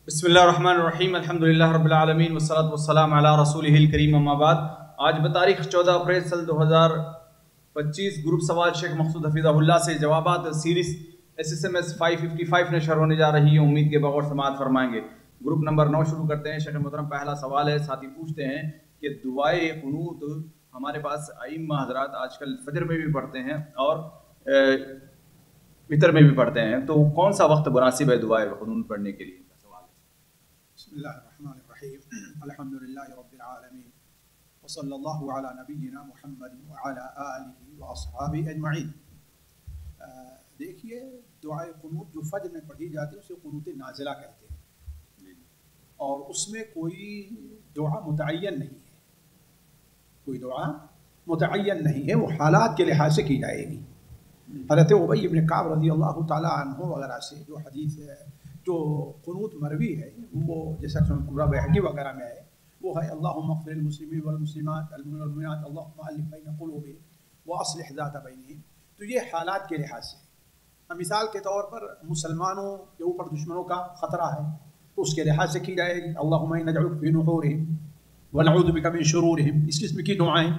بسم اللہ الرحمن الرحیم الحمدللہ رب العالمین والصلاة والسلام علی رسولہ الکریم اما بعد۔ آج بتاریخ 14 اپریل سال 2025 گروپ سوال شیخ مقصود حفیظہ اللہ سے جوابات سیریز SSMS 555 نشر ہونے جا رہی ہے، امید کے بغور سماعت فرمائیں گے۔ گروپ نمبر 9 شروع کرتے ہیں۔ شیخ محترم پہلا سوال ہے، ساتھی پوچھتے ہیں کہ دعائے قنوت ہمارے پاس ائمہ حضرات آج کل فجر میں بھی پڑھتے ہیں اور وتر میں بھی پڑھتے ہیں، تو کون سا وقت مناسب ہے دعائے قنوت پڑھنے کے لیے؟ بسم اللہ الرحمن الرحیم الحمدللہ رب العالمین وصلی اللہ علی نبینا محمد وعلی آلہ واصحابہ اجمعین۔ دیکھیے، دعائے قنوت جو فجر میں پڑھی جاتی ہے اسے قنوت نازلہ کہتے ہیں، اور اس میں کوئی دعا متعین نہیں ہے، کوئی دعا متعین نہیں ہے، وہ حالات کے لحاظ سے کی جائے گی۔ حضرت ابی بن کعب رضی اللہ تعالی عنہ وغیرہ سے جو حدیث ہے، جو قنوت مروی ہے، وہ جیسا سنن کبریٰ بیہقی وغیرہ میں ہے، وہ ہے اللہم اغفر للمسلمین والمسلمات المؤمنین والمؤمنات اللہم الف بین قلوبہم واصلح ذات بینہم۔ تو یہ حالات کے لحاظ سے، مثال کے طور پر مسلمانوں کے اوپر دشمنوں کا خطرہ ہے تو اس کے لحاظ سے کی جائے گی، اللہم انا نجعلک فی نحورہم ونعوذ بک من شرورہم، اس قسم کی دعائیں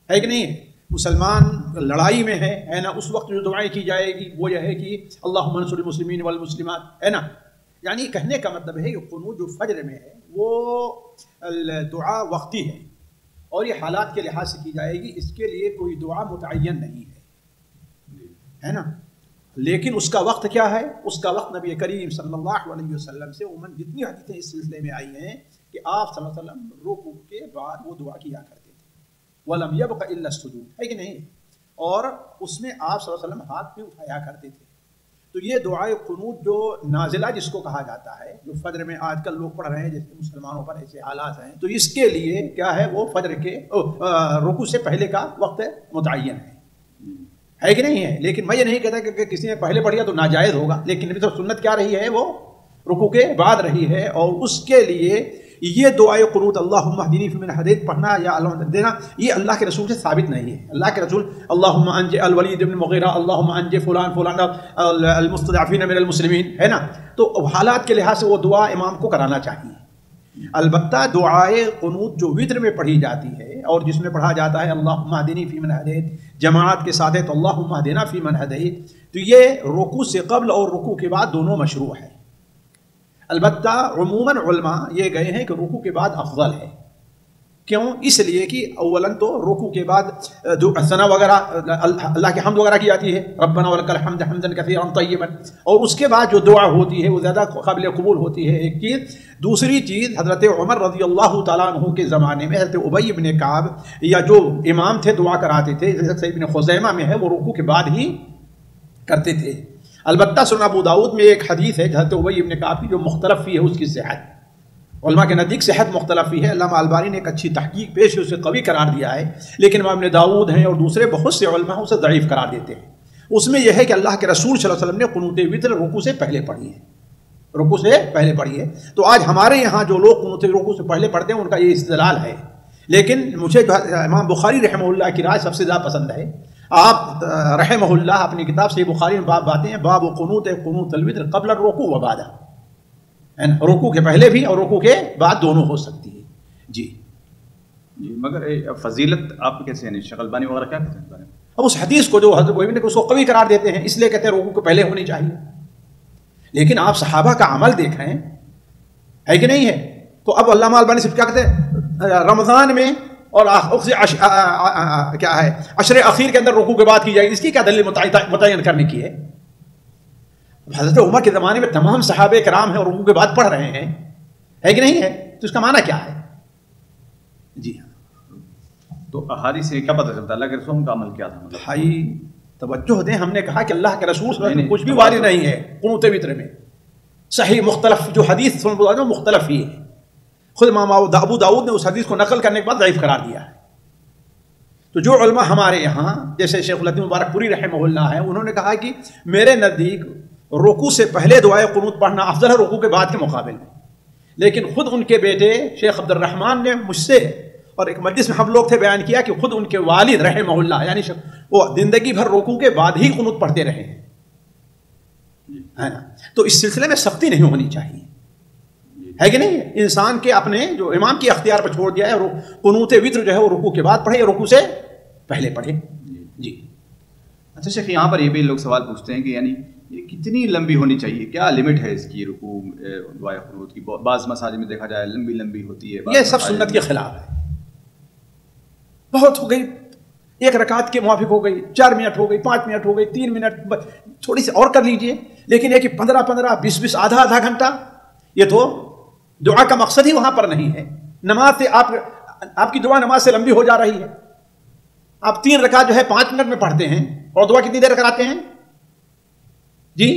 ہے کہ نہیں ہے۔ مسلمان لڑائی میں ہے نا، اس وقت جو دعائیں کی جائے گی وہ یہ ہے کہ اللہم انصر المسلمین والمسلمات، ہے نا۔ یعنی کہنے کا مطلب ہے کہ قنوت جو فجر میں ہے وہ دعا وقتی ہے اور یہ حالات کے لحاظ سے کی جائے گی، اس کے لیے کوئی دعا متعین نہیں ہے نا۔ لیکن اس کا وقت کیا ہے؟ اس کا وقت نبی کریم صلی اللہ علیہ وسلم سے عموماً جتنی حدیثیں اس سلسلے میں آئی ہیں کہ آپ صلی اللہ علیہ وسلم رکوع کے بعد وہ دعا کیا کرتے تھے، وَلَمْ يَبْقَ إِلَّا السُّجُودُ، ہے کہ نہیں؟ اور اس میں آپ صلی اللہ علیہ وسلم ہاتھ بھی اٹھایا کرتے تھے۔ تو یہ دعائے قنوت جو نازلہ جس کو کہا جاتا ہے، جو فجر میں آج کل لوگ پڑھ رہے ہیں، جیسے مسلمانوں پر ایسے حالات ہیں، تو اس کے لیے کیا ہے، وہ فجر کے رکوع سے پہلے کا وقت متعین ہے کہ نہیں ہے۔ لیکن میں یہ نہیں کہتا کہ کسی نے پہلے پڑھ لیا تو ناجائز ہوگا، لیکن نبی صلی اللہ علیہ وسلم سنت کیا رہی ہے، وہ رکوع کے بعد رہی ہے، اور اس کے لیے یہ دعائے قنوت اللہم اہدنی فیمن ہدیت پڑھنا یا اللہ دینا، یہ اللہ کے رسول سے ثابت نہیں ہے۔ اللہ کے رسول اللہم انج الولید بن مغیرہ، اللہم انج فلان فلان المستضعفین من المسلمین، ہے نا۔ تو حالات کے لحاظ سے وہ دعا امام کو کرانا چاہیے۔ البتہ دعائے قنوت جو وتر میں پڑھی جاتی ہے اور جس میں پڑھا جاتا ہے اللہم اہدنی فیمن ہدیت جماعت کے ساتھ ہے تو اللہم اہدنا فیمن ہدیت، تو یہ رکوع سے قبل اور رکوع کے بعد دونوں مشروع ہے۔ البتہ عموماً علماء یہ گئے ہیں کہ رکوع کے بعد افضل ہے۔ کیوں؟ اس لیے کہ اولاً تو رکوع کے بعد جو ثنا وغیرہ اللہ کی حمد وغیرہ کی جاتی ہے، ربنا ولک الحمد حمدا کثیرا طیبا، اور اس کے بعد جو دعا ہوتی ہے وہ زیادہ قابل قبول ہوتی ہے، ایک چیز۔ دوسری چیز، حضرت عمر رضی اللہ تعالیٰ عنہ کے زمانے میں حضرت ابی بن کعب یا جو امام تھے دعا کراتے تھے، جیسے صحیح ابن خزیمہ میں ہے، وہ رکوع کے بعد ہی کرتے تھے۔ البتہ سنن ابو داؤد میں ایک حدیث ہے حضرت ابی بن کعب کی جو مختلف فی ہے، اس کی صحت علماء کے نزدیک صحت مختلف ہی ہے۔ علامہ البانی نے ایک اچھی تحقیق پیش اسے قوی قرار دیا ہے، لیکن امام ابن داؤد ہیں اور دوسرے بہت سے علماء اسے ضعیف قرار دیتے ہیں۔ اس میں یہ ہے کہ اللہ کے رسول صلی اللہ علیہ وسلم نے قنوت وتر رکوع سے پہلے پڑھی ہے، رکوع سے پہلے پڑھی ہے۔ تو آج ہمارے یہاں جو لوگ قنوت رکوع سے پہلے پڑھتے ہیں ان کا یہ استدلال ہے، لیکن مجھے جو امام بخاری رحمہ اللہ کی رائے سب سے زیادہ پسند ہے۔ آپ رحمہ اللہ اپنی کتاب صحیح بخاری میں باب باتیں ہیں، باب قنوت الوتر قبل الرکوع و بعدہ، رکوع کے پہلے بھی اور رکوع کے بعد دونوں ہو سکتی ہے۔ جی مگر فضیلت آپ کیسے ہیں؟ شیخ البانی وغیرہ کیا کہتے ہیں؟ اب اس حدیث کو جو حضرت ابی نے اس کو قوی قرار دیتے ہیں، اس لیے کہتے ہیں رکوع کے پہلے ہونی چاہیے، لیکن آپ صحابہ کا عمل دیکھیں ہے کہ نہیں ہے۔ تو اب علامہ البانی صرف کیا کہتے ہیں، رمضان میں اور کیا ہے عشر اخیر کے اندر رکوع کے بعد کی جائے گی، اس کی کیا دلیل متعین کرنے کی ہے؟ حضرت عمر کے زمانے میں تمام صحابہ کرام ہیں اور رکوع کے بعد پڑھ رہے ہیں، ہے کہ نہیں ہے، تو اس کا معنی کیا ہے؟ جی ہاں، تو احادیث سے کیا پتہ چلتا ہے اللہ کے رسول کا عمل کیا تھا؟ بھائی توجہ دیں، ہم نے کہا کہ اللہ کے رسول صلی اللہ علیہ وسلم کچھ بھی وارد نہیں ہے قنوت وتر میں، صحیح مختلف جو حدیث مختلف ہی ہے۔ خود امام ابو داؤد نے اس حدیث کو نقل کرنے کے بعد ضعیف قرار دیا ہے۔ تو جو علماء ہمارے یہاں جیسے شیخ الحدیث مبارک پوری رحمہ اللہ ہے، انہوں نے کہا کہ میرے نزدیک رکوع سے پہلے دعائے قنوت پڑھنا افضل ہے رکوع کے بعد کے مقابل میں، لیکن خود ان کے بیٹے شیخ عبد الرحمن نے مجھ سے اور ایک مجلس میں ہم لوگ تھے بیان کیا کہ خود ان کے والد رحمہ اللہ یعنی وہ زندگی بھر رکوع کے بعد ہی قنوت پڑھتے رہے ہیں، ہے نا۔ تو اس سلسلے میں سختی نہیں ہونی چاہیے، ہے کہ نہیں؟ انسان کے اپنے جو امام کی اختیار پر چھوڑ دیا ہے، قنوت وتر جو ہے وہ رکوع کے بعد پڑھے یا رکوع سے پہلے پڑھے. جی. اچھا شیخ، یہاں پر یہ بھی لوگ سوال پوچھتے ہیں کہ یعنی یہ کتنی لمبی ہونی چاہیے، کیا لمٹ ہے اس کی رکوع دعائے قنوت کی؟ بعض مساجد میں دیکھا جائے لمبی لمبی ہوتی ہے. یہ سب سنت کے خلاف ہے. بہت ہو گئی، 1 رکعت کے موافق ہو گئی، 4 منٹ ہو گئی، 5 منٹ ہو گئی، 3 منٹ، تھوڑی سی اور کر لیجئے. لیکن یہ کہ 15-15 20-20 آدھا گھنٹہ، یہ تو دعا کا مقصد ہی وہاں پر نہیں ہے. نماز سے آپ کی دعا نماز سے لمبی ہو جا رہی ہے. آپ 3 رکعت جو ہے 5 منٹ میں پڑھتے ہیں اور دعا کتنی دیر کراتے ہیں جی؟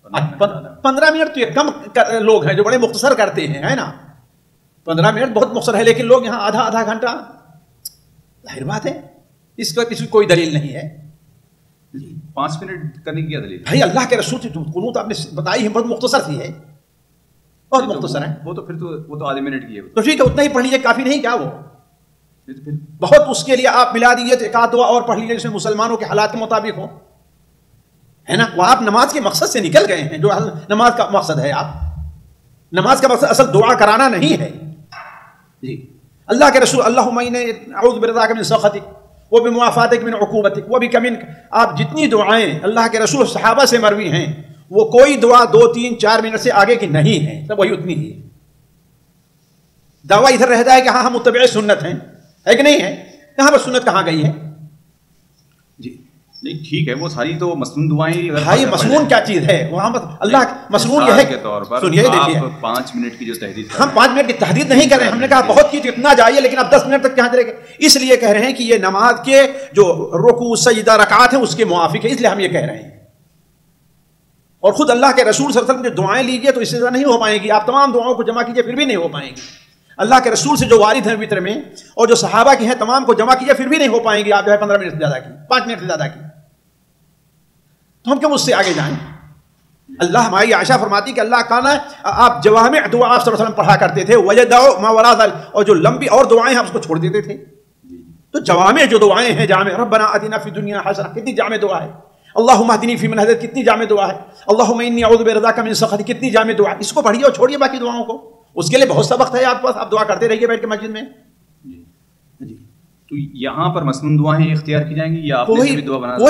15 منٹ. تو یہ کم لوگ ہیں جو بڑے مختصر کرتے ہیں، ہے نا. 15 منٹ بہت مختصر ہے، لیکن لوگ یہاں آدھا گھنٹہ. ظاہر بات ہے اس کا کسی کوئی دلیل نہیں ہے. 5 منٹ کرنے کی کیا دلیل؟ بھائی اللہ کے رسول سے قنوت آپ نے بتائی ہے، بہت مختصر سی ہے، بہت مختصر ہے. وہ تو آدھے منٹ کی ہے. تو ٹھیک ہے، اتنا ہی پڑھ لیجیے، کافی نہیں کیا وہ؟ بہت. اس کے لیے آپ ملا دیجیے تو 1 دعا اور پڑھ لیجیے جس میں مسلمانوں کے حالات کے مطابق ہو، ہے نا. وہ آپ نماز کے مقصد سے نکل گئے ہیں. جو نماز کا مقصد ہے، آپ نماز کا مقصد اصل دعا کرانا نہیں ہے. جی. اللہ کے رسول اللہم انی اعوذ برضاک من سخطک وبمعافاتک من عقوبتک وبک منک، آپ جتنی دعائیں اللہ کے رسول صحابہ سے مروی ہیں وہ کوئی دعا 2 3 4 منٹ سے آگے کی نہیں ہے، سب وہی اتنی ہی. دعویٰ ادھر رہتا ہے کہ ہاں ہم متبع سنت ہیں، ہے کہ نہیں ہے؟ یہاں پر سنت کہاں گئی ہے جی؟ نہیں ٹھیک ہے، وہ ساری تو مسنون دعائیں. بھائی مسنون کیا چیز ہے وہاں پر؟ اللہ مسنون یہ ہے کے طور پر سنیے، دیکھیے 5 منٹ کی جو تحدید، ہم 5 منٹ کی تحدید نہیں کر رہے ہیں. ہم نے کہا بہت کی اتنا جائیے، لیکن اب 10 منٹ تک کہاں چلے گئے؟ اس لیے کہہ رہے ہیں کہ یہ نماز کے جو رکوع سجدہ رکعات ہیں اس کے موافق ہے، اس لیے ہم یہ کہہ رہے ہیں. اور خود اللہ کے رسول صلی اللہ علیہ وسلم جو دعائیں لیجیے تو اس سے زیادہ نہیں ہو پائیں گی. آپ تمام دعاؤں کو جمع کیجیے پھر بھی نہیں ہو پائیں گی. اللہ کے رسول سے جو وارد ہیں وطر میں اور جو صحابہ کی ہیں تمام کو جمع کیجیے پھر بھی نہیں ہو پائیں گی. آپ جو ہے 15 منٹ سے زیادہ کی، 5 منٹ سے زیادہ کی، تو ہم کیوں اس سے آگے جائیں؟ اللہ ہماری عائشہ فرماتی کہ اللہ کانا، آپ جوامع دعا آپ صلی اللہ علیہ وسلم پڑھا کرتے تھے، وَيَدَعُ مَا وَرَاءَ ذَلِكَ، اور جو لمبی اور دعائیں ہم اس کو چھوڑ دیتے تھے. تو جوامع جو دعائیں ہیں، جامع ربنا آتنا فی الدنیا حسنہ، کتنی جامع دعا ہے. اللہم اہدنی فیمن ہدیت، کتنی جامع دعا ہے. اللہم انی اعوذ برضاک من سخطک، کتنی جامع دعا ہے. اس کو پڑھیے اور چھوڑیے باقی دعاؤں کو. اس کے لیے بہت سا وقت ہے آپ کے پاس، آپ دعا کرتے رہیے بیٹھ کے مسجد میں. جی. تو یہاں پر مسنون دعائیں اختیار کی جائیں گی یا کوئی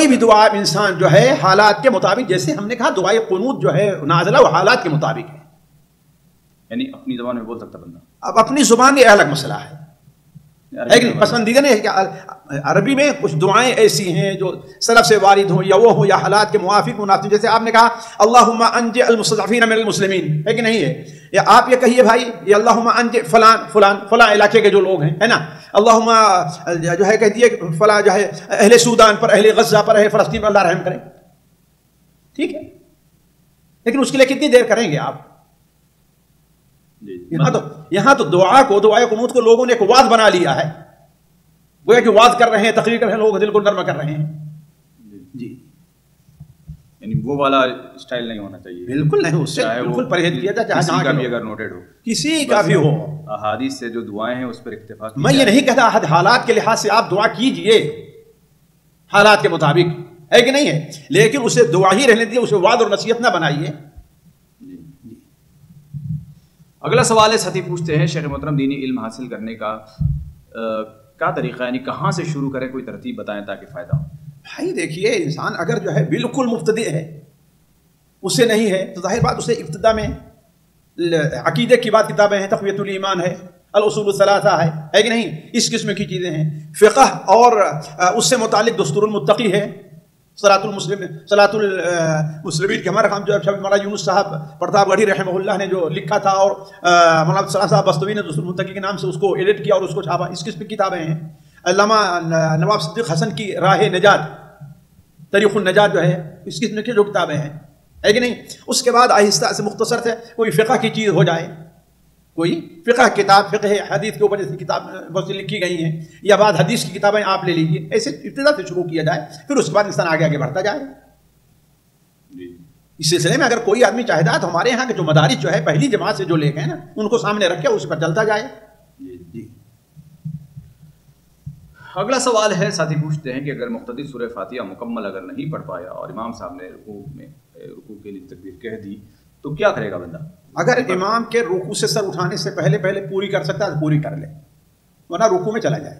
بھی دعا انسان جو ہے حالات کے مطابق، جیسے ہم نے کہا دعائے قنوت جو ہے نازلہ وہ حالات کے مطابق ہے، یعنی اپنی زبان میں بول سکتا بندہ. اب اپنی زبان یہ الگ مسئلہ ہے، پسندیدہ نہیں ہے کہ عربی میں کچھ دعائیں ایسی ہیں جو سلف سے وارد ہوں یا وہ ہوں یا حالات کے موافق مناسب. جیسے آپ نے کہا اللہم انج المستضعفین من المسلمین، ہے کہ نہیں ہے؟ یا آپ یہ کہیے بھائی یہ اللہم انج فلان فلان فلاں علاقے کے جو لوگ ہیں، ہے نا، اللہم جو ہے کہہ دیے فلاں جو ہے اہل سودان پر، اہل غزہ پر، اہل فلسطین پر اللہ رحم کرے. ٹھیک ہے، لیکن اس کے لیے کتنی دیر کریں گے آپ؟ یہاں تو دعا کو، دعائے قنوت کو لوگوں نے ایک واز بنا لیا ہے، گویا کہ واز کر رہے ہیں، تقریر کر رہے ہیں، لوگ دل کو نرم کر رہے ہیں. جی. یعنی وہ والا اسٹائل نہیں ہونا چاہیے، بالکل نہیں، اس سے بالکل پرہیز کیا جائے. کسی کا بھی اگر نوٹڈ ہو، کسی کا بھی ہو، احادیث سے جو دعائیں ہیں اس پر اکتفا. میں یہ نہیں کہتا حالات کے لحاظ سے آپ دعا کیجئے حالات کے مطابق، ہے کہ نہیں ہے، لیکن اسے دعا ہی رہنے دیجیے، اسے وعد اور نصیحت نہ بنائیے. اگلا سوال ہے، ساتھی پوچھتے ہیں شیخ محترم دینی علم حاصل کرنے کا کیا طریقہ، یعنی کہاں سے شروع کریں، کوئی ترتیب بتائیں تاکہ فائدہ ہو. بھائی دیکھیے، انسان اگر جو ہے بالکل مبتدئ ہے، اسے نہیں ہے، تو ظاہر بات اسے ابتدا میں عقیدے کی بات کتابیں ہیں، تقویۃ الایمان ہے، الاصول الثلاثہ ہے کہ نہیں، اس قسم کی چیزیں ہیں. فقہ اور اس سے متعلق دستور المتقی ہے، صلاۃ المسلمین کے ہمارے ہم جو مولانا یونس صاحب پرتاپ گڑھی رحمہ اللہ نے جو لکھا تھا، اور مولانا صاحب بستوی نے دستور المتقی کے نام سے اس کو ایڈٹ کیا اور اس کو چھاپا، اس قسم کی کتابیں ہیں. علامہ نواب صدیق حسن کی راہ نجات، طریق النجات جو ہے، اس قسم کی جو کتابیں ہیں، ہے کہ نہیں. اس کے بعد آہستہ سے مختصر سے کوئی فقہ کی چیز ہو جائے، کوئی فقہ کتاب، فقہ حدیث کے اوپر جیسی کتاب بہت سی لکھی گئی ہیں، یا بعد حدیث کی کتابیں آپ لے لیجیے. ایسے ابتدا سے شروع کیا جائے، پھر اس کے بعد انسان آگے آگے بڑھتا جائے. اس سلسلے میں اگر کوئی آدمی چاہتا ہے تو ہمارے یہاں کے جو مدارس جو ہے پہلی جماعت سے جو لے گئے نا، ان کو سامنے رکھ کے اس پر چلتا جائے. جی. اگلا سوال ہے، ساتھی پوچھتے ہیں کہ اگر مقتدی سورہ فاتحہ مکمل اگر نہیں پڑھ پایا اور امام صاحب نے رکوع کے لیے تکبیر کہہ دی تو کیا کرے گا بندہ؟ اگر امام کے رکوع سے سر اٹھانے سے پہلے پوری کر سکتا ہے تو پوری کر لے، ورنہ رکوع میں چلا جائے،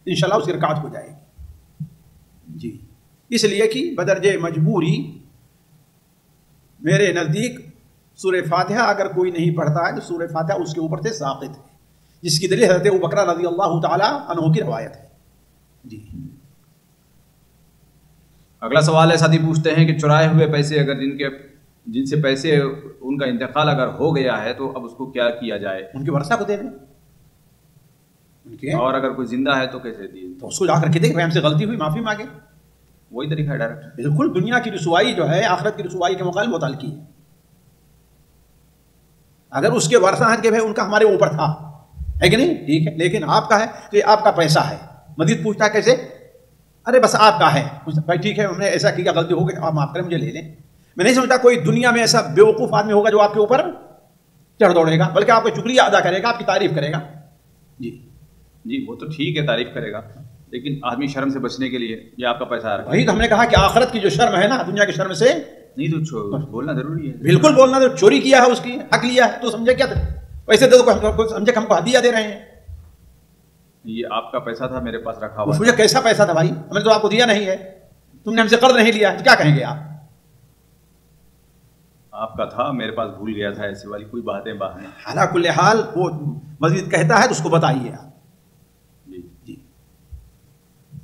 انشاءاللہ اس کی رکعت ہو جائے گی جی۔ اس لیے کہ بدرجہ مجبوری میرے نزدیک سورہ فاتحہ اگر کوئی نہیں پڑھتا ہے تو سورہ فاتحہ اس کے اوپر سے ساقط ہے، جس کی دلیل حضرت ابوبکر رضی اللہ تعالی عنہ کی روایت ہے جی۔ اگلا سوال ہے، ساتھی پوچھتے ہیں کہ چرائے ہوئے پیسے اگر جن سے پیسے ان کا انتقال اگر ہو گیا ہے تو اب اس کو کیا کیا جائے؟ ان کے ورثہ کو دے دیں، اور اگر کوئی زندہ ہے تو کیسے دیے؟ تو اس کو جا کر کے دیکھ، ہم سے غلطی ہوئی، معافی مانگے، وہی طریقہ ہے ڈائریکٹ۔ بالکل، دنیا کی رسوائی جو ہے آخرت کی رسوائی کے مقابلے متعلقی ہے۔ اگر اس کے ورثہ ہیں کہ بھائی ان کا ہمارے اوپر تھا، ہے کہ نہیں، ٹھیک ہے، لیکن آپ کا ہے تو یہ آپ کا پیسہ ہے، مزید پوچھتا ہے کیسے، ارے بس آپ کا ہے، بھائی ٹھیک ہے ہم نے ایسا کیا، غلطی ہو گئی، آپ معاف کریں، مجھے لے لیں۔ میں نہیں سمجھتا کوئی دنیا میں ایسا بیوقوف آدمی ہوگا جو آپ کے اوپر چڑھ دوڑے گا، بلکہ آپ کا شکریہ ادا کرے گا، آپ کی تعریف کرے گا جی جی۔ وہ تو ٹھیک ہے، تعریف کرے گا، لیکن آدمی شرم سے بچنے کے لیے یہ آپ کا پیسہ آ رہا ہے۔ وہی تو ہم نے کہا کہ آخرت کی جو شرم ہے نا، دنیا کی شرم سے نہیں تو بولنا ضروری ہے، بالکل بولنا، تو چوری کیا ہے، اس کی حق لیا ہے تو سمجھے کیا تھا، ویسے تو سمجھے کہ ہم کو ہدیہ دے رہے ہیں، یہ آپ کا پیسہ تھا میرے پاس رکھا ہوا۔ مجھے کیسا پیسہ تھا بھائی، ہم نے تو آپ کو دیا نہیں ہے، تم نے ہم سے قرض نہیں لیا، کیا کہیں گے آپ کا تھا میرے پاس بھول گیا تھا، ایسی والی کوئی باتیں بہانے۔ حالا کل حال وہ مزید کہتا ہے تو اس کو بتائیے آپ جی جی،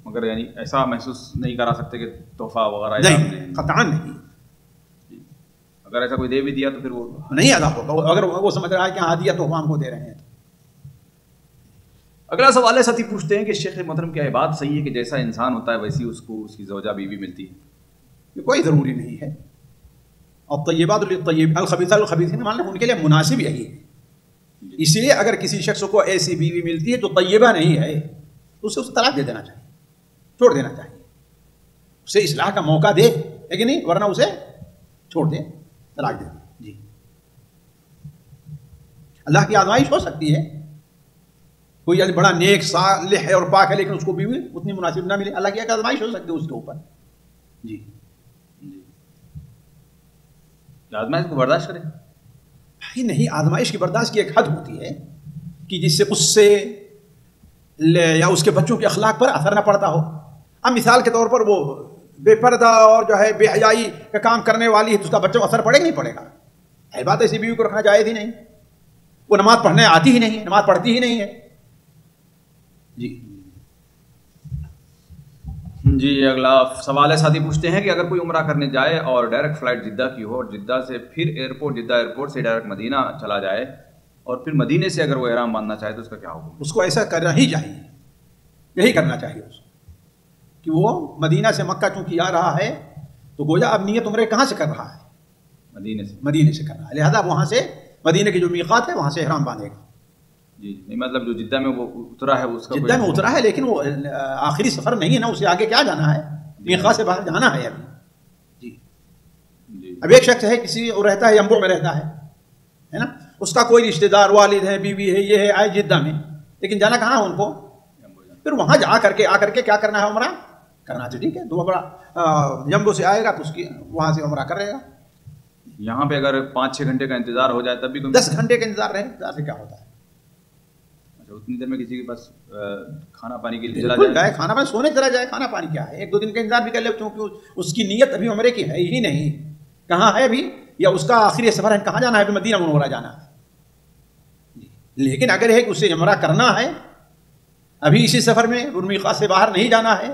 مگر یعنی ایسا محسوس نہیں کرا سکتے کہ تحفہ وغیرہ نہیں، قطعاً نہیں، اگر ایسا کوئی دے بھی دیا تو پھر وہ نہیں ادا ہوگا، اگر وہ سمجھ رہا ہے کہ ہاں دیا تو ہم کو دے رہے ہیں۔ اگلا سوال ہے، ساتھی پوچھتے ہیں کہ شیخ محترم کیا یہ بات صحیح ہے کہ جیسا انسان ہوتا ہے ویسی اس کو اس کی زوجہ بیوی ملتی ہے؟ یہ کوئی ضروری نہیں ہے، اور طیبات للطیب الخبیثات للخبیثین مان لیں ان کے لیے مناسب یہی ہے، اسی لیے اگر کسی شخص کو ایسی بیوی ملتی ہے جو طیبہ نہیں ہے تو اسے طلاق دے دینا چاہیے، چھوڑ دینا چاہیے، اسے اصلاح کا موقع دے، ہے کہ نہیں، ورنہ اسے چھوڑ دے، طلاق دے دے جی۔ اللہ کی آزمائش ہو سکتی ہے، کوئی بڑا نیک صالح ہے اور پاک ہے لیکن اس کو بیوی اتنی مناسب نہ ملے، اللہ کی ایک آزمائش ہو سکتی ہے اس کے اوپر جی۔ آزمائش کو برداشت کرے؟ بھائی نہیں، آزمائش کی برداشت کی ایک حد ہوتی ہے کہ جس سے اس سے یا اس کے بچوں کے اخلاق پر اثر نہ پڑتا ہو۔ اب مثال کے طور پر وہ بے پردہ اور جو ہے بے حیائی کا کام کرنے والی ہے تو اس کا بچوں کو اثر پڑے گا نہیں پڑے گا؟ ہے بات ایسی بیوی کو رکھنا جائز ہی نہیں، وہ نماز پڑھنے آتی ہی نہیں، نماز پڑھتی ہی نہیں ہے جی جی۔ اگلا سوال ہے، ساتھی پوچھتے ہیں کہ اگر کوئی عمرہ کرنے جائے اور ڈائریکٹ فلائٹ جدہ کی ہو اور جدہ سے پھر جدہ ایئرپورٹ سے ڈائریکٹ مدینہ چلا جائے اور پھر مدینے سے اگر وہ احرام باندھنا چاہے تو اس کا کیا حکم؟ اس کو ایسا کرنا ہی چاہیے، یہی کرنا چاہیے اس کو، کہ وہ مدینہ سے مکہ چونکہ آ رہا ہے تو گویا اب نیت عمرے کہاں سے کر رہا ہے؟ مدینے سے کر رہا ہے، لہذا وہاں سے مدینے کی جو میقات ہے وہاں سے احرام باندھے گا جی۔ نہیں مطلب جو جدہ میں وہ اترا ہے اس کا جدہ میں اترا ہے لیکن وہ آخری سفر نہیں ہے نا، اسے آگے کیا جانا ہے، میقات سے باہر جانا ہے ابھی جی۔ اب ایک شخص ہے کسی رہتا ہے ینبوع میں رہتا ہے نا، اس کا کوئی رشتہ دار والد ہے، بیوی ہے، یہ ہے، آئے جدہ میں، لیکن جانا کہاں ہے ان کو؟ پھر وہاں جا کر کے کیا کرنا ہے؟ عمرہ کرنا تو ٹھیک ہے، تو عمرہ ینبوع سے آئے گا تو اس کی وہاں سے عمرہ کر رہے گا۔ یہاں پہ اگر 5-6 گھنٹے کا انتظار ہو جائے تب بھی 10 گھنٹے کا انتظار رہے، انتظار سے کیا ہوتا ہے؟ اتنی دیر میں کسی کے پاس کھانا پانی کے لیے چلا جائے، کھانا پانی سونے چلا جائے، کھانا پانی کیا ہے، 1-2 دن کا انتظار بھی کر لے، کیونکہ اس کی نیت ابھی عمرے کی ہے ہی نہیں، کہاں ہے ابھی، یا اس کا آخری سفر ہے کہاں جانا ہے؟ ابھی مدینہ منورہ جانا ہے۔ لیکن اگر ہے کہ اسے عمرہ کرنا ہے ابھی اسی سفر میں، میقات سے باہر نہیں جانا ہے،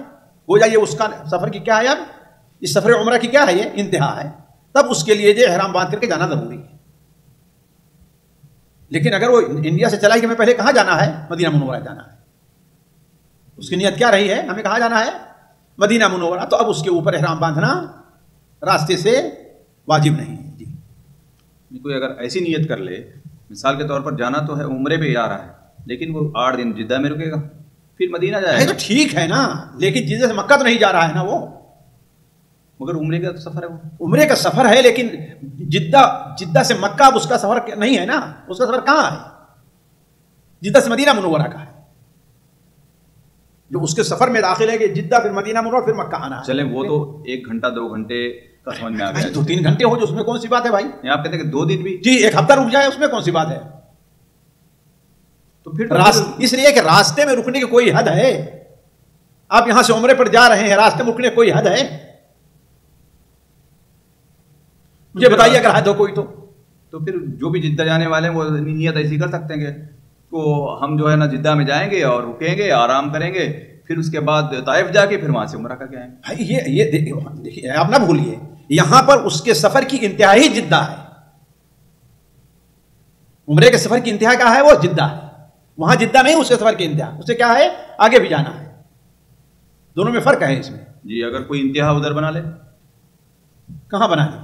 ہو جائے اس کا سفر کی کیا ہے، اب اس سفر عمرہ کی کیا ہے، یہ انتہا ہے، تب اس کے لیے جو احرام باندھ کر کے جانا ضروری ہے۔ لیکن اگر وہ انڈیا سے چلا ہی کہ میں پہلے کہاں جانا ہے؟ مدینہ منورہ جانا ہے، اس کی نیت کیا رہی ہے، ہمیں کہاں جانا ہے؟ مدینہ منورہ، تو اب اس کے اوپر احرام باندھنا راستے سے واجب نہیں ہے جی۔ کوئی اگر ایسی نیت کر لے، مثال کے طور پر جانا تو ہے عمرے پہ آ رہا ہے لیکن وہ 8 دن جدہ میں رکے گا پھر مدینہ جائے گا، تو ٹھیک ہے نا، لیکن جدہ سے مکہ تو نہیں جا رہا ہے نا وہ، مگر عمرے کا سفر ہے، وہ عمرے کا سفر ہے، لیکن جدہ سے مکہ اب اس کا سفر نہیں ہے نا، اس کا سفر کہاں ہے؟ جدہ سے مدینہ منورہ کا ہے، جو اس کے سفر میں داخل ہے کہ جدہ پھر مدینہ منورہ پھر مکہ آنا ہے۔ چلیں وہ تو 1 گھنٹہ 2 گھنٹے کا سمجھ میں آ گیا. 2-3 گھنٹے ہو جو اس میں کون سی بات ہے بھائی؟ آپ کہتے ہیں کہ 2 دن بھی جی 1 ہفتہ رک جائے اس میں کون سی بات ہے؟ تو پھر اس لیے کہ راستے میں رکنے کی کوئی حد ہے؟ آپ یہاں سے عمرے پر جا رہے ہیں، راستے میں رکنے کی کوئی حد ہے؟ مجھے بتائیے اگر حد ہو کوئی تو پھر جو بھی جدہ جانے والے ہیں وہ نیت ایسی کر سکتے ہیں کہ ہم جو ہے نا جدہ میں جائیں گے اور رکیں گے، آرام کریں گے، پھر اس کے بعد طائف جا کے پھر وہاں سے عمرہ کر کے آئیں گے. بھائی یہ دیکھیے آپ نہ بھولیے، یہاں پر اس کے سفر کی انتہائی جدہ ہے. عمرے کے سفر کی انتہا کیا ہے؟ وہ جدہ ہے. وہاں جدہ نہیں، اس کے سفر کی انتہا اسے کیا ہے؟ آگے بھی جانا ہے. دونوں میں فرق ہے اس میں. جی اگر کوئی انتہا ادھر بنا لے، کہاں بنا لے؟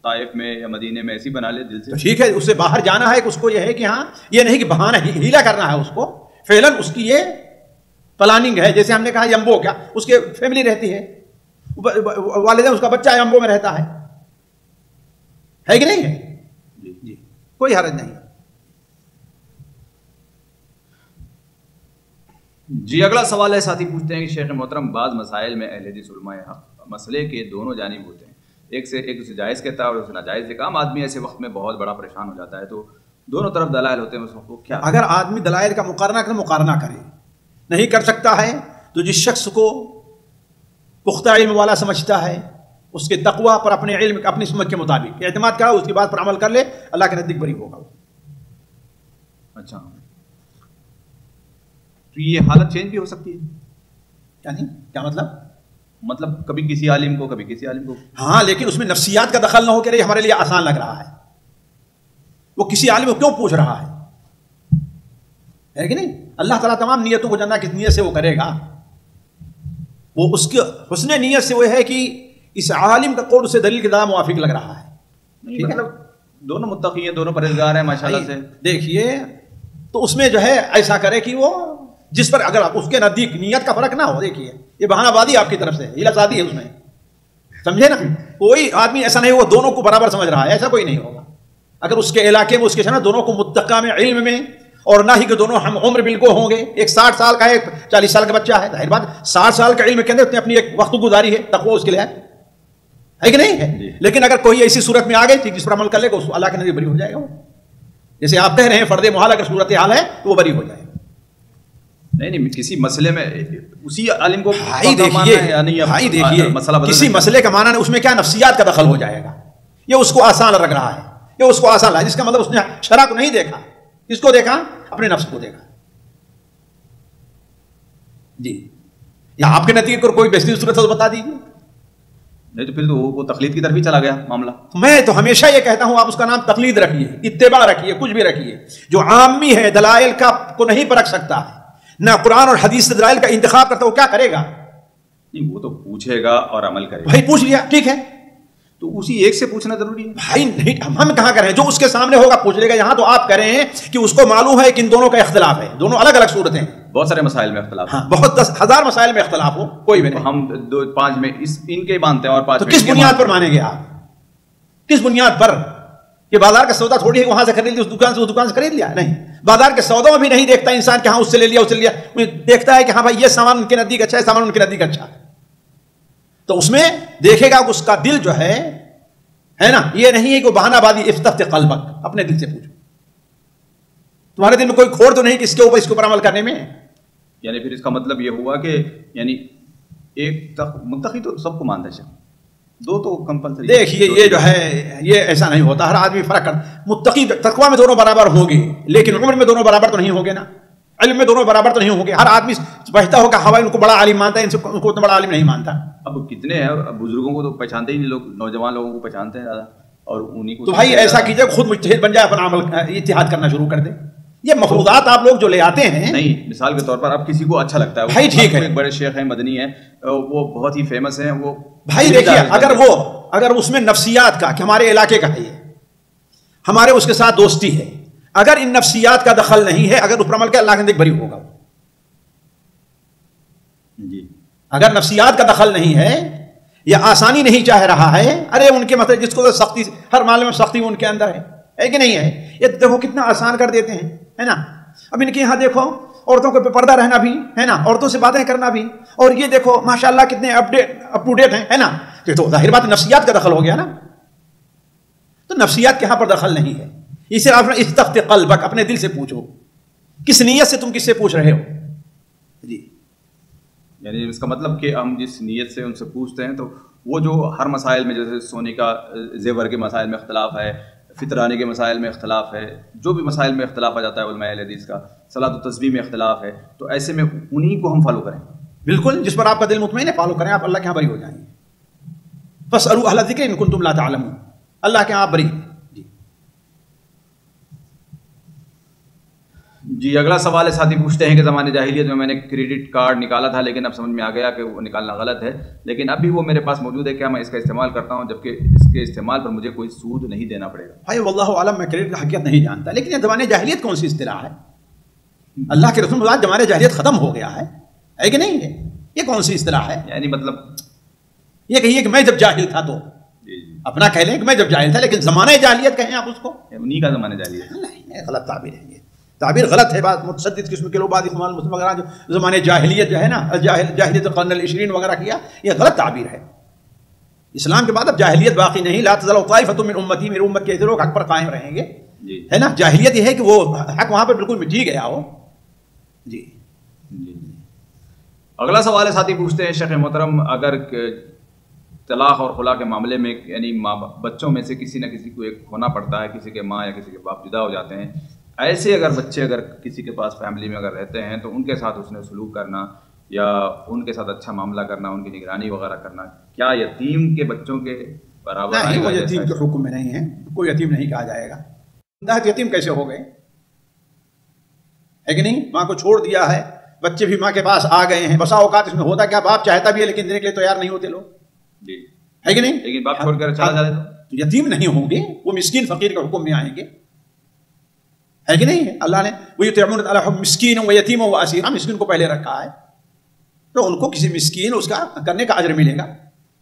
طائف میں یا مدینے میں ایسی بنا لے دل سے، تو ٹھیک ہے، اسے باہر جانا ہے کہ اس کو یہ ہے کہ ہاں یہ نہیں کہ بہانہ ہیلا کرنا ہے، اس کو فعلاً اس کی یہ پلاننگ ہے. جیسے ہم نے کہا یمبو، کیا اس کے فیملی رہتی ہے، والدین اس کا بچہ یمبو میں رہتا ہے کہ نہیں ہے؟ جی کوئی حرج نہیں. جی اگلا سوال ہے، ساتھی پوچھتے ہیں کہ شیخ محترم بعض مسائل میں اہل حدیث علماء حق مسئلے کے دونوں جانب ہوتے ہیں، ایک اسے جائز کہتا ہے اور اسے ناجائز دیکھا. عام آدمی ایسے وقت میں بہت بڑا پریشان ہو جاتا ہے، تو دونوں طرف دلائل ہوتے ہیں، اس وقت کیا؟ اگر آدمی دلائل کا مقارنہ کرے، نہیں کر سکتا ہے تو جس شخص کو پختہ علم والا سمجھتا ہے اس کے تقوی پر اپنے علم اپنی سمجھ کے مطابق اعتماد کرا، اس کی بات پر عمل کر لے، اللہ کے نزدیک بری ہوگا. اچھا، تو یہ حالت چینج بھی ہو سکتی ہے؟ یعنی کیا مطلب کبھی کسی عالم کو، کبھی کسی عالم کو. ہاں لیکن اس میں نفسیات کا دخل نہ ہو کہ رہی ہمارے لیے آسان لگ رہا ہے. وہ کسی عالم کو کیوں پوچھ رہا ہے کہ نہیں؟ اللہ تعالیٰ تمام نیتوں کو جاننا کس نیت سے وہ کرے گا. وہ اس کے حسن نیت سے وہ ہے کہ اس عالم کا قول اسے دلیل کے زیادہ موافق لگ رہا ہے. مطلب دونوں متقی ہیں، دونوں پرہیزگار ہیں ماشاءاللہ سے. دیکھیے تو اس میں جو ہے ایسا کرے کہ وہ جس پر اگر اس کے نزدیک نیت کا فرق نہ ہو. دیکھیے یہ بہانہ بازی آپ کی طرف سے ہیلا سازی ہے اس میں، سمجھے نا؟ کوئی آدمی ایسا نہیں ہوگا دونوں کو برابر سمجھ رہا ہے، ایسا کوئی نہیں ہوگا. اگر اس کے علاقے میں اس کے نا دونوں کو متقا میں علم میں، اور نہ ہی کہ دونوں ہم عمر بالکل ہوں گے، ایک 60 سال کا ہے ایک 40 سال کا بچہ ہے، ظاہر بات 60 سال کا علم کے اندر اس نے اپنی ایک وقت گزاری ہے، تقوی اس کے لیے ہے کہ نہیں ہے. لیکن اگر کوئی ایسی صورت میں آ گئی جس پر عمل کر لے گا، اس اللہ کے نزدیک بری ہو جائے گا. وہ جیسے آپ کہہ رہے ہیں فرد محال اگر صورت حال ہے تو وہ بری ہو جائے گا. نہیں کسی مسئلے میں اسی عالم کو بھائی دیکھیے کسی مسئلے کا معنی اس میں کیا نفسیات کا دخل ہو جائے گا. یہ اس کو آسان لگ رہا ہے، یہ اس کو آسان لگا، جس کا مطلب اس نے شرع کو نہیں دیکھا. کس کو دیکھا؟ اپنے نفس کو دیکھا. جی یا آپ کے نتیجے کو کوئی بہترین صورت ہے بتا دیجیے. نہیں تو پھر تو وہ تقلید کی طرف ہی چلا گیا معاملہ. میں تو ہمیشہ یہ کہتا ہوں آپ اس کا نام تقلید رکھیے، اتباع رکھیے، کچھ بھی رکھیے. جو عامی ہے دلائل کا کو نہیں پرکھ سکتا ہے، نہ قرآن اور حدیث سے دلائل کا انتخاب کرتا، وہ کیا کرے گا؟ نہیں وہ تو پوچھے گا اور عمل کرے گا. بھائی پوچھ لیا ٹھیک ہے، تو اسی ایک سے پوچھنا ضروری ہے. بھائی نہیں ہم کہاں کریں، جو اس کے سامنے ہوگا پوچھ لے گا. یہاں تو آپ کریں کہ اس کو معلوم ہے کہ ان دونوں کا اختلاف ہے، دونوں الگ الگ صورتیں ہیں، بہت سارے مسائل میں اختلاف. ہاں بہت 10,000 مسائل میں اختلاف ہو، کوئی بھی نہیں. ہم 2-5 میں ان کے مانتے ہیں اور 5 تو کس بنیاد پر مانیں گے آپ؟ کس بنیاد پر؟ کہ بازار کا سودا تھوڑی ہے وہاں سے خرید لیا، اس دکان سے اس دکان سے خرید لیا. نہیں، بازار کے سودوں میں بھی نہیں دیکھتا انسان کہ ہاں اس سے لے لیا اس سے لیا. دیکھتا ہے کہ ہاں بھائی یہ سامان ان کے نزدیک اچھا ہے، سامان ان کے نزدیک اچھا ہے. تو اس میں دیکھے گا کہ اس کا دل جو ہے نا، یہ نہیں ہے کہ وہ بہانہ بازی افتفت قلبک، اپنے دل سے پوچھو تمہارے دل میں کوئی کھوڑ تو نہیں کہ اس کے اوپر عمل کرنے میں. یعنی پھر اس کا مطلب یہ ہوا کہ یعنی ایک متقی تو سب کو مانتا ہے، دو تو کمپلسری. دیکھیے یہ جو ہے یہ ایسا نہیں ہوتا، ہر آدمی فرق کرتا. متقی تقویٰ میں دونوں برابر ہوں گے، لیکن عمر میں دونوں برابر تو نہیں ہوں گے نا، علم میں دونوں برابر تو نہیں ہوں گے. ہر آدمی بہتا ہوگا ہوا ان کو بڑا عالم مانتا ہے، ان کو اتنا بڑا عالم نہیں مانتا. اب کتنے ہیں بزرگوں کو تو پہچانتے ہی نہیں لوگ، نوجوان لوگوں کو پہچانتے ہیں زیادہ، اور انہیں کو. تو بھائی ایسا کیجئے خود مجتہد بن جائے، اپنا عمل اتحاد کرنا شروع کر دے. یہ مفروضات آپ لوگ جو لے آتے ہیں، نہیں مثال کے طور پر اب کسی کو اچھا لگتا ہے بھائی ٹھیک ہے، ایک بڑے شیخ ہیں مدنی ہیں، وہ بہت ہی فیمس ہیں، وہ بھائی دیکھیے اگر اس میں نفسیات کا کہ ہمارے علاقے کا ہے، یہ ہمارے اس کے ساتھ دوستی ہے، اگر ان نفسیات کا دخل نہیں ہے، اگر اس پر عمل کیا اللہ کے نزدیک بری ہوگا. جی اگر نفسیات کا دخل نہیں ہے یا آسانی نہیں چاہ رہا ہے، ارے ان کے مطلب جس کو سختی، ہر معاملے میں سختی ان کے اندر ہے کہ نہیں ہے. یہ دیکھو کتنا آسان کر دیتے ہیں، ہے نا. اب ان کے یہاں دیکھو عورتوں کو پردہ رہنا بھی ہے نا، عورتوں سے باتیں کرنا بھی، اور یہ دیکھو ماشاءاللہ کتنے اپ ٹو ڈیٹ ہیں، ہے نا. تو ظاہر بات نفسیات کا دخل ہو گیا نا. تو نفسیات کے یہاں پر دخل نہیں ہے. اسے آپ استفت قلبک، اپنے دل سے پوچھو کس نیت سے تم کس سے پوچھ رہے ہو. جی یعنی اس کا مطلب کہ ہم جس نیت سے ان سے پوچھتے ہیں تو وہ جو ہر مسائل میں، جیسے سونے کا زیور کے مسائل میں اختلاف ہے، فطرانے کے مسائل میں اختلاف ہے، جو بھی مسائل میں اختلاف آ جاتا ہے علماء اہل حدیث کا، صلاۃ و تسبیح میں اختلاف ہے، تو ایسے میں انہی کو ہم فالو کریں. بالکل، جس پر آپ کا دل مطمئن ہے فالو کریں، آپ اللہ کے یہاں بری ہو جائیں گے. فاسألوا اہل الذکر ان کنتم لا تعلمون، اللہ کے یہاں آپ بری. جی اگلا سوال ہے، ساتھی پوچھتے ہیں کہ زمانے جاہلیت میں نے کریڈٹ کارڈ نکالا تھا، لیکن اب سمجھ میں آ گیا کہ وہ نکالنا غلط ہے، لیکن اب بھی وہ میرے پاس موجود ہے، کیا میں اس کا استعمال کرتا ہوں جبکہ اس کے استعمال پر مجھے کوئی سود نہیں دینا پڑے گا؟ بھائی واللہ عالم، میں کریڈٹ کی حقیقت نہیں جانتا، لیکن یہ زمانے جاہلیت کون سی اصطلاح ہے؟ اللہ کے رسول بعد زمانے جاہلیت ختم ہو گیا ہے کہ نہیں ہے؟ یہ کون سی اصطلاح ہے؟ یعنی مطلب یہ کہیے کہ میں جب جاہل تھا تو اپنا کہہ لیں کہ میں جب جاہل تھا، لیکن زمانہ جاہلیت کہیں آپ اس کو، انہی کا زمانہ جاہلیت نہیں، غلط تعبیر ہے. یہ تعبیر غلط ہے. بات متشدد قسم کے لوگ بعد اخوان المسلمین وغیرہ جو زمانے جاہلیت جو ہے نا، جاہلیت قرن العشرین وغیرہ کیا، یہ غلط تعبیر ہے. اسلام کے بعد اب جاہلیت باقی نہیں. لا تزال طائفۃ من امتی، میری امت کے ایسے لوگ حق پر قائم رہیں گے، ہے نا. جاہلیت یہ ہے کہ وہ حق وہاں پر بالکل مٹی گیا ہو. جی اگلا سوال ہے، ساتھی پوچھتے ہیں شیخ محترم، اگر طلاق اور خلا کے معاملے میں یعنی بچوں میں سے کسی نہ کسی کو ایک ہونا پڑتا ہے، کسی کے ماں یا کسی کے باپ جدا ہو جاتے ہیں، ایسے اگر بچے اگر کسی کے پاس فیملی میں اگر رہتے ہیں تو ان کے ساتھ اس نے سلوک کرنا یا ان کے ساتھ اچھا معاملہ کرنا، ان کی نگرانی وغیرہ کرنا، کیا یتیم کے بچوں کے برابر نہیں؟ وہ یتیم کے حکم میں نہیں ہے، کوئی یتیم نہیں کہا جائے گا. یتیم کیسے ہو گئے، ہے کہ نہیں؟ ماں کو چھوڑ دیا ہے، بچے بھی ماں کے پاس آ گئے ہیں. بسا اوقات اس میں ہوتا کیا، باپ چاہتا بھی ہے لیکن دینے کے لیے تیار نہیں ہوتے لوگ، ہے کہ نہیں؟ لیکن باپ چھوڑ کر چلا جائے تو یتیم نہیں ہوں گے، وہ مسکین فقیر کے حکم میں آئیں گے، ہے کہ نہیں؟ اللہ نے وَيُطْعِمُونَ عَلَىٰ حُبِّ مِسْكِينًا وَيَتِيمًا وَأَسِيرًا، مسکین کو پہلے رکھا ہے تو ان کو کسی مسکین اس کا کرنے کا اجر ملے گا،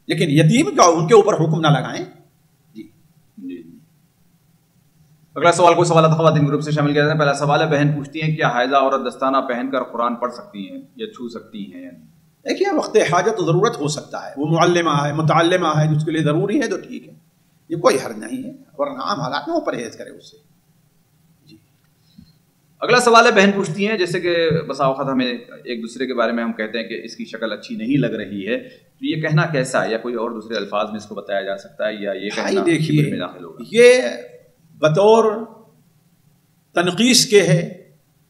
لیکن یتیم کا ان کے اوپر حکم نہ لگائیں. جی اگلا سوال کوئی سوالات خواتین گروپ سے شامل کیا جاتا ہے. پہلا سوال ہے، بہن پوچھتی ہیں کیا حائضہ عورت دستانہ پہن کر قرآن پڑھ سکتی ہیں یا چھو سکتی ہیں؟ دیکھیے وقت حاجت و ضرورت ہو سکتا ہے، وہ معلمہ ہے، متعلمہ ہے، جس کے لیے ضروری ہے تو ٹھیک ہے، یہ کوئی حرج نہیں ہے، ورنہ عام حالات میں وہ پرہیز کرے اس سے. اگلا سوال ہے، بہن پوچھتی ہیں جیسے کہ بسا اوقات ہمیں ایک دوسرے کے بارے میں ہم کہتے ہیں کہ اس کی شکل اچھی نہیں لگ رہی ہے، تو یہ کہنا کیسا ہے، یا کوئی اور دوسرے الفاظ میں اس کو بتایا جا سکتا ہے، یا یہ کہنا کبر میں داخل ہوگا؟ یہ بطور تنقیص کے ہے،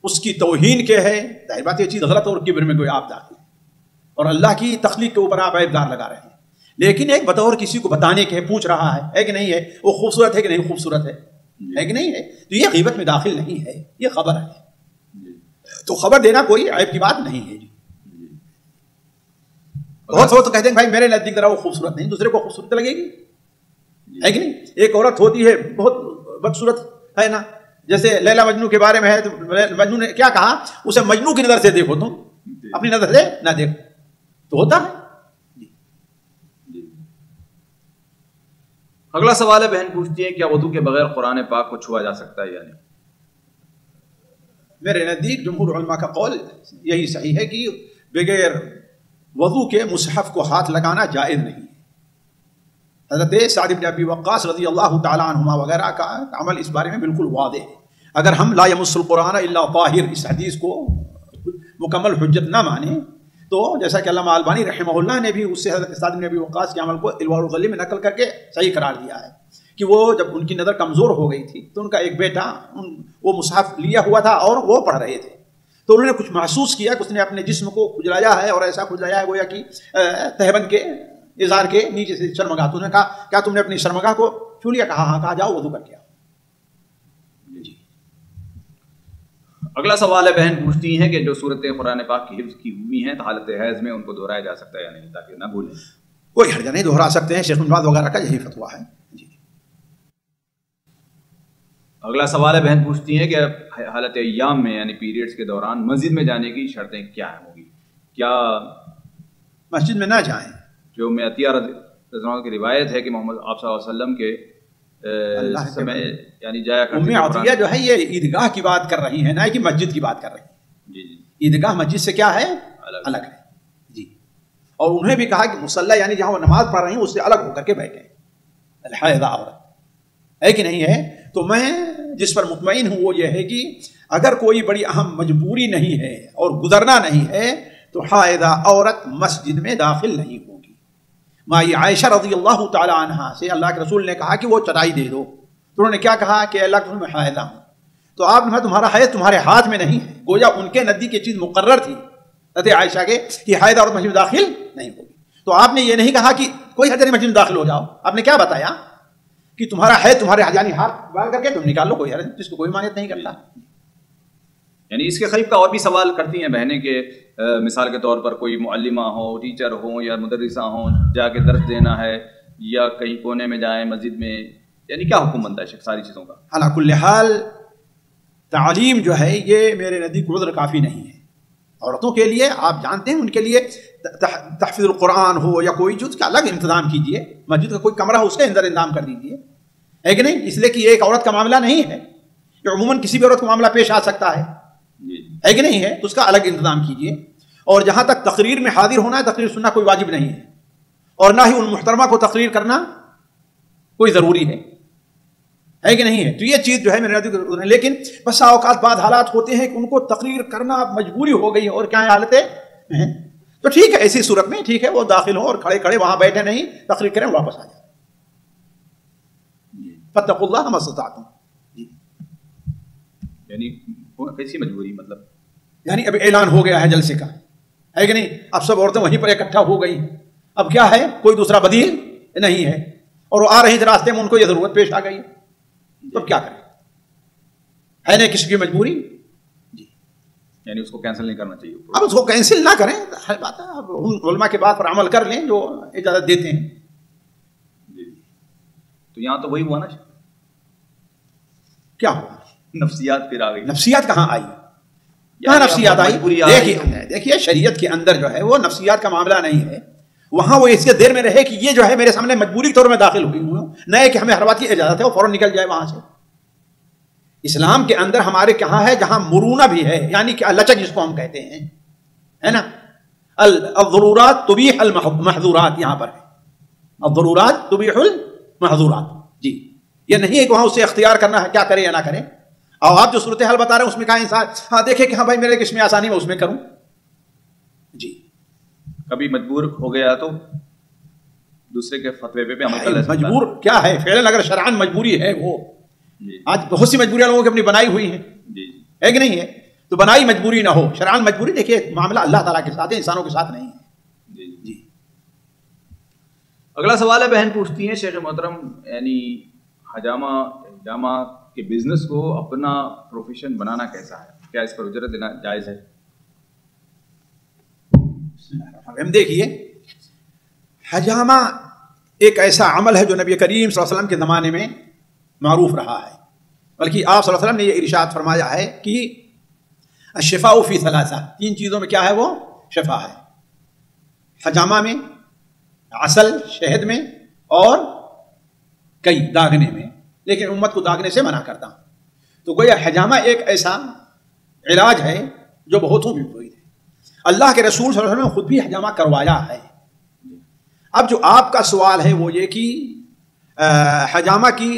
اس کی توہین کے ہے، ظاہر بات یہ چیز غلط اور کبر میں کوئی آپ داخل ہے اور اللہ کی تخلیق کے اوپر آپ عیبدار لگا رہے ہیں. لیکن ایک بطور کسی کو بتانے کے پوچھ رہا ہے کہ نہیں ہے، وہ خوبصورت ہے کہ نہیں خوبصورت ہے کہ نہیں ہے، تو یہ غیبت میں داخل نہیں ہے، یہ خبر ہے. تو خبر دینا کوئی عیب کی بات نہیں ہے. بہت تو کہتے ہیں بھائی میرے نزدیک ذرا وہ خوبصورت نہیں، دوسرے کو خوبصورت لگے گی، ہے کہ نہیں؟ ایک عورت ہوتی ہے بہت بدصورت ہے نا، جیسے لیلا مجنو کے بارے میں ہے، تو مجنو نے کیا کہا، اسے مجنو کی نظر سے دیکھو، تم اپنی نظر سے نہ دیکھو، تو ہوتا ہے. اگلا سوال ہے، بہن پوچھتی ہے کیا وضو کے بغیر قرآن پاک کو چھوا جا سکتا ہے یا نہیں؟ میرے نزدیک جمہور علماء کا قول یہی صحیح ہے کہ بغیر وضو کے مصحف کو ہاتھ لگانا جائز نہیں ہے. حضرت سعد بن ابی وقاص رضی اللہ تعالیٰ عنہما وغیرہ کا عمل اس بارے میں بالکل واضح ہے. اگر ہم لا یمس القرآن الا طاہر اس حدیث کو مکمل حجت نہ مانیں تو جیسا کہ علامہ البانی رحمہ اللہ نے بھی اس سے حضرت سعد بن ابی وقاص کے عمل کو الواء الغلی میں نقل کر کے صحیح قرار دیا ہے کہ وہ جب ان کی نظر کمزور ہو گئی تھی تو ان کا ایک بیٹا وہ مصحف لیا ہوا تھا اور وہ پڑھ رہے تھے، تو انہوں نے کچھ محسوس کیا کہ اس نے اپنے جسم کو کھجلایا ہے اور ایسا کھجلایا ہے گویا کہ تہبند کے اظہار کے نیچے سے شرمگاہ. تو انہوں نے کہا کیا تم نے اپنی شرمگاہ کو چھو لیا؟ کہا ہاں. کہا جاؤ وضو کر کے آؤ. اگلا سوال ہے، بہن پوچھتی ہیں کہ جو صورتیں قرآن پاک کی حفظ کی ہوئی ہیں تو حالت حیض میں ان کو دہرایا جا سکتا ہے یا نہیں تاکہ نہ بھولیں؟ کوئی حرج نہیں، دہرا سکتے ہیں، شیخ ابن باز وغیرہ کا یہی فتویٰ ہے. جی اگلا سوال ہے، بہن پوچھتی ہیں کہ حالت ایام میں یعنی پیریڈز کے دوران مسجد میں جانے کی شرطیں کیا ہوں گی؟ کیا مسجد میں نہ جائیں؟ جو میں عطیہ رضی اللہ عنہ کی روایت ہے کہ محمد آپ صلی اللہ علیہ وسلم کے سمے یعنی جایا کرتے ہیں. عطیہ جو ہے یہ عیدگاہ کی بات کر رہی ہے نہ کہ مسجد کی بات کر رہی ہے. جی جی عیدگاہ مسجد سے کیا ہے؟ الگ ہے. جی اور انہیں بھی کہا کہ مصلی یعنی جہاں وہ نماز پڑھ رہی ہیں اس سے الگ ہو کر کے بیٹھیں. الحائضہ عورت ہے کہ نہیں ہے؟ تو میں جس پر مطمئن ہوں وہ یہ ہے کہ اگر کوئی بڑی اہم مجبوری نہیں ہے اور گزرنا نہیں ہے تو حائضہ عورت مسجد میں داخل نہیں ہوگی. مائی عائشہ رضی اللہ تعالی عنہا سے اللہ کے رسول نے کہا کہ وہ چٹائی دے دو، تو انہوں نے کیا کہا کہ اللہ کے رسول میں حائضہ ہوں. تو آپ نے کہا تمہارا حیض تمہارے ہاتھ میں نہیں ہے. گویا ان کے نزدیک یہ چیز مقرر تھی حضرت عائشہ کے کہ حائض عورت مسجد میں داخل نہیں ہوگی. تو آپ نے یہ نہیں کہا کہ کوئی حد نہیں مسجد میں داخل ہو جاؤ، آپ نے کیا بتایا کہ تمہارا حیض تمہارے یعنی ہاتھ باہر کر کے تم نکال لو، کوئی حرج جس کو کوئی مانیت نہیں کرتا. یعنی اس کے قریب کا اور بھی سوال کرتی ہیں بہنیں کہ مثال کے طور پر کوئی معلمہ ہو، ٹیچر ہوں یا مدرسہ ہوں، جا کے درس دینا ہے یا کہیں کونے میں جائیں مسجد میں، یعنی کیا حکم بنتا ہے ساری چیزوں کا؟ علی کل حال تعلیم جو ہے یہ میرے نزدیک عذر کافی نہیں ہے. عورتوں کے لیے آپ جانتے ہیں ان کے لیے تحفظ القرآن ہو یا کوئی چیز کا الگ انتظام کیجیے، مسجد کا کوئی کمرہ ہو اس کے اندر انتظام کر دیجیے، ہے کہ نہیں؟ اس لیے کہ یہ ایک عورت کا معاملہ نہیں ہے، یہ عموماً کسی بھی عورت کا معاملہ پیش آ سکتا ہے کہ نہیں ہے؟ تو اس کا الگ انتظام کیجیے. اور جہاں تک تقریر میں حاضر ہونا ہے، تقریر سننا کوئی واجب نہیں ہے، اور نہ ہی ان محترمہ کو تقریر کرنا کوئی ضروری ہے کہ نہیں ہے؟ تو یہ چیز جو ہے میرے نزدیک، لیکن بس اوقات بعد حالات ہوتے ہیں کہ ان کو تقریر کرنا مجبوری ہو گئی اور کیا حالتیں ہیں، تو ٹھیک ہے ایسی صورت میں ٹھیک ہے وہ داخل ہوں اور کھڑے کھڑے وہاں بیٹھے نہیں، تقریر کریں واپس آ جائیں. فاتقوا اللہ ما استطعتم. یعنی کیسی مجبوری؟ مطلب یعنی اب اعلان ہو گیا ہے جلسے کا، ہے کہ نہیں؟ اب سب عورتیں وہیں پر اکٹھا ہو گئی، اب کیا ہے کوئی دوسرا بدیل نہیں ہے، اور وہ آ رہی تھی راستے میں ان کو یہ ضرورت پیش آ گئی، تو کیا کریں؟ ہے نہیں کسی کی مجبوری جی، یعنی اس کو کینسل نہیں کرنا چاہیے. اب اس کو کینسل نہ کریں، ہر بات ہے اب ان علماء کے بات پر عمل کر لیں جو اجازت دیتے ہیں. جی تو یہاں تو وہی ہوا نا، کیا ہوا؟ نفسیات پھر آ گئی. نفسیات کہاں آئی؟ کہاں نفسیات آئی؟ دیکھیے شریعت کے اندر جو ہے وہ نفسیات کا معاملہ نہیں ہے. وہاں وہ اس دیر میں رہے کہ یہ جو ہے میرے سامنے مجبوری کے طور میں داخل ہوئی ہوں، نہ کہ ہمیں ہر بات کی اجازت ہے وہ فوراً نکل جائے وہاں سے. اسلام کے اندر ہمارے کہاں ہے جہاں مرونہ بھی ہے، یعنی کہ لچک جس کو ہم کہتے ہیں، ہے نا؟ الضرورات تبیح المحظورات، یہاں پر ہے الضرورات تبیح المحظورات. جی یہ نہیں ہے کہ وہاں اسے اختیار کرنا ہے کیا کرے یا نہ کرے. اور آپ جو صورتحال بتا رہے ہیں اس میں کہا انسان ہاں دیکھے کہ ہاں بھائی میرے کس میں آسانی میں اس میں کروں. جی کبھی مجبور ہو گیا تو دوسرے کے فتوے پہ عمل کر لیتا. مجبور کیا ہے فعلاً؟ اگر شرعاً مجبوری ہے وہ آج بہت سی مجبوریاں لوگوں کی اپنی بنائی ہوئی ہیں، ہے کہ نہیں ہے؟ تو بنائی مجبوری نہ ہو، شرعاً مجبوری دیکھیے معاملہ اللہ تعالیٰ کے ساتھ ہے، انسانوں کے ساتھ نہیں ہے. جی اگلا سوال ہے، بہن پوچھتی ہیں شیخ محترم یعنی حجامہ کے بزنس کو اپنا پروفیشن بنانا کیسا ہے؟ کیا اس پر اجرت دینا جائز ہے؟ ہم دیکھیے حجامہ ایک ایسا عمل ہے جو نبی کریم صلی اللہ علیہ وسلم کے زمانے میں معروف رہا ہے، بلکہ آپ صلی اللہ علیہ وسلم نے یہ ارشاد فرمایا ہے کہ الشفاء فی ثلاثہ، تین چیزوں میں کیا ہے وہ شفا ہے. حجامہ میں، عسل شہد میں، اور کئی داغنے میں، لیکن امت کو داغنے سے منع کرتا ہوں. تو گویا حجامہ ایک ایسا علاج ہے جو بہتوں میں مفید ہے. اللہ کے رسول صلی اللہ علیہ وسلم نے خود بھی حجامہ کروایا ہے. اب جو آپ کا سوال ہے وہ یہ کہ حجامہ کی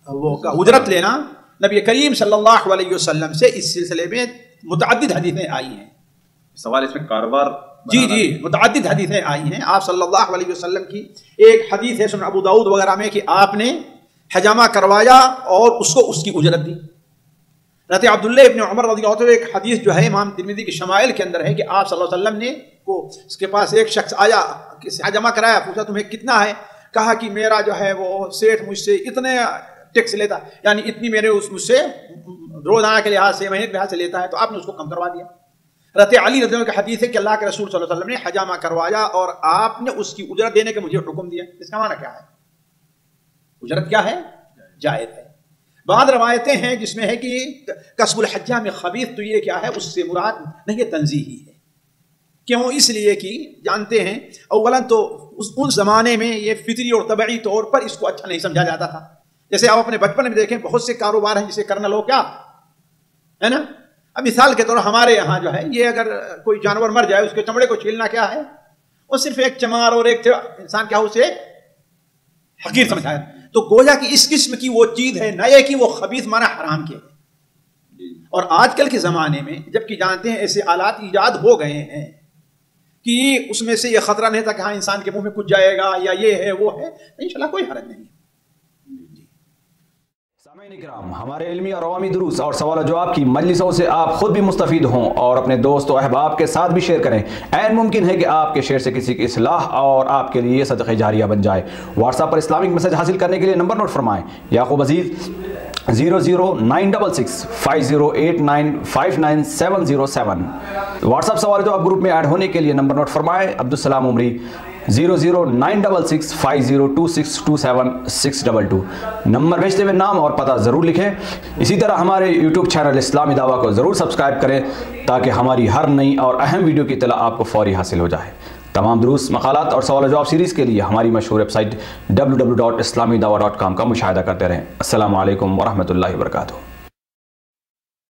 وہ اجرت لینا، نبی کریم صلی اللہ علیہ وسلم سے اس سلسلے میں متعدد حدیثیں آئی ہیں. سوال اس میں کاروبار جی متعدد حدیثیں آئی ہیں. آپ صلی اللہ علیہ وسلم کی ایک حدیث ہے سنن ابو داؤد وغیرہ میں کہ آپ نے حجامہ کروایا اور اس کو اس کی اجرت دی. حضرت عبداللہ ابن عمر رضی اللہ عنہ ایک حدیث جو ہے امام ترمذی کی شمائل کے اندر ہے کہ آپ صلی اللہ علیہ وسلم نے کو اس کے پاس ایک شخص آیا، حجامہ کرایا، پوچھا تمہیں کتنا ہے؟ کہا کہ میرا جو ہے وہ سیٹھ مجھ سے اتنے ٹیکس لیتا، یعنی اتنی میرے مجھ سے روزانہ کے لحاظ سے مہینے کے لحاظ سے لیتا ہے، تو آپ نے اس کو کم کروا دیا. حضرت علی رضی اللہ عنہ کا حدیث ہے کہ اللہ کے رسول صلی اللہ علیہ وسلم نے حجامہ کروایا اور آپ نے اس کی اجرت دینے کا مجھے حکم دیا. اس کا معنی کیا ہے؟ اجرت کیا ہے؟ جائز ہے. بعض روایتیں ہیں جس میں ہے کہ کسب الحجام خبیث، تو یہ کیا ہے اس سے مراد نہیں، یہ تنزیہی ہے. کیوں؟ اس لیے کہ جانتے ہیں اولا تو ان زمانے میں یہ فطری اور طبعی طور پر اس کو اچھا نہیں سمجھا جاتا تھا. جیسے آپ اپنے بچپن میں دیکھیں بہت سے کاروبار ہیں جسے کرنا لو کیا ہے نا. اب مثال کے طور ہمارے یہاں جو ہے یہ اگر کوئی جانور مر جائے اس کے چمڑے کو چھیلنا کیا ہے، اور صرف ایک چمار اور ایک انسان کیا اسے حقیر سمجھایا. تو گویا کہ اس قسم کی وہ چیز ہے نئے کی وہ خبیث معنی حرام کے. اور آج کل کے زمانے میں جبکہ جانتے ہیں ایسے آلات ایجاد ہو گئے ہیں کہ اس میں سے یہ خطرہ نہیں تھا کہ ہاں انسان کے منہ میں کچھ جائے گا یا یہ ہے وہ ہے، انشاءاللہ کوئی حرج نہیں. سامعین اکرام، ہمارے علمی اور عوامی دروس اور سوال و جواب کی مجلسوں سے آپ خود بھی مستفید ہوں اور اپنے دوست و احباب کے ساتھ بھی شیئر کریں. عین ممکن ہے کہ آپ کے شیئر سے کسی کی اصلاح اور آپ کے لیے صدقہ جاریہ بن جائے. واٹس ایپ پر اسلامک میسج حاصل کرنے کے لیے نمبر نوٹ فرمائیں: یعقوب عزیز 00966 5089 59707. واٹس ایپ سوال جواب گروپ میں ایڈ ہونے کے لیے نمبر نوٹ فرمائیں: عبدالسلام عمری 00966 502627 622. نمبر بھیجتے ہوئے نام اور پتہ ضرور لکھیں. اسی طرح ہمارے یوٹیوب چینل اسلامی دعویٰ کو ضرور سبسکرائب کریں تاکہ ہماری ہر نئی اور اہم ویڈیو کی اطلاع آپ کو فوری حاصل ہو جائے. تمام دروس، مقالات اور سوال و جواب سیریز کے لیے ہماری مشہور ویب سائٹ www.islamidawah.com کا مشاہدہ کرتے رہیں. السلام علیکم ورحمۃ اللہ وبرکاتہ.